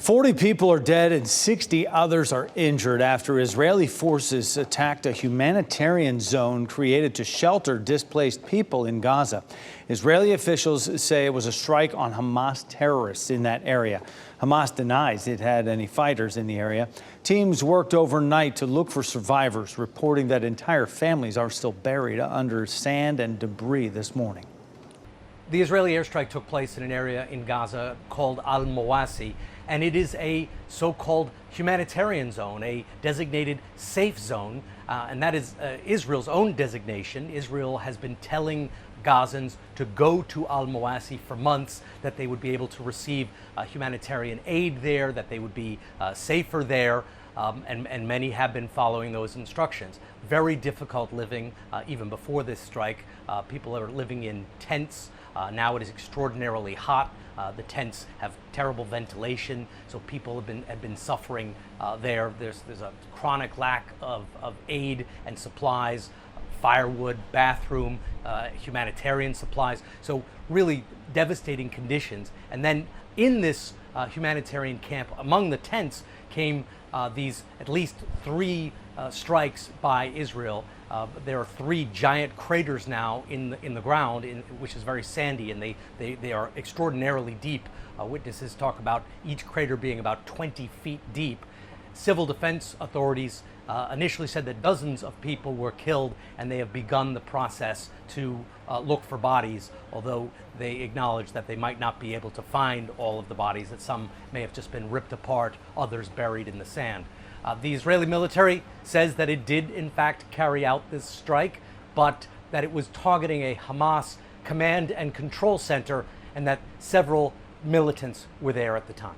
40 people are dead and 60 others are injured after Israeli forces attacked a humanitarian zone created to shelter displaced people in Gaza. Israeli officials say it was a strike on Hamas terrorists in that area. Hamas denies it had any fighters in the area. Teams worked overnight to look for survivors, reporting that entire families are still buried under sand and debris this morning. The Israeli airstrike took place in an area in Gaza called Al-Mawasi, and it is a so-called humanitarian zone, a designated safe zone, and that is Israel's own designation. Israel has been telling Gazans to go to Al-Mawasi for months, that they would be able to receive humanitarian aid there, that they would be safer there. And many have been following those instructions. Very difficult living even before this strike. People are living in tents. Now it is extraordinarily hot. The tents have terrible ventilation, so people have been suffering there. There's a chronic lack of aid and supplies, firewood, bathroom, humanitarian supplies. So really devastating conditions. And then in this humanitarian camp, among the tents came these at least 3 strikes by Israel. There are 3 giant craters now in the ground, which is very sandy, and they are extraordinarily deep. Witnesses talk about each crater being about 20 feet deep. Civil defense authorities initially said that dozens of people were killed, and they have begun the process to look for bodies, although they acknowledge that they might not be able to find all of the bodies, that some may have just been ripped apart, others buried in the sand. The Israeli military says that it did in fact carry out this strike, but that it was targeting a Hamas command and control center, and that several militants were there at the time.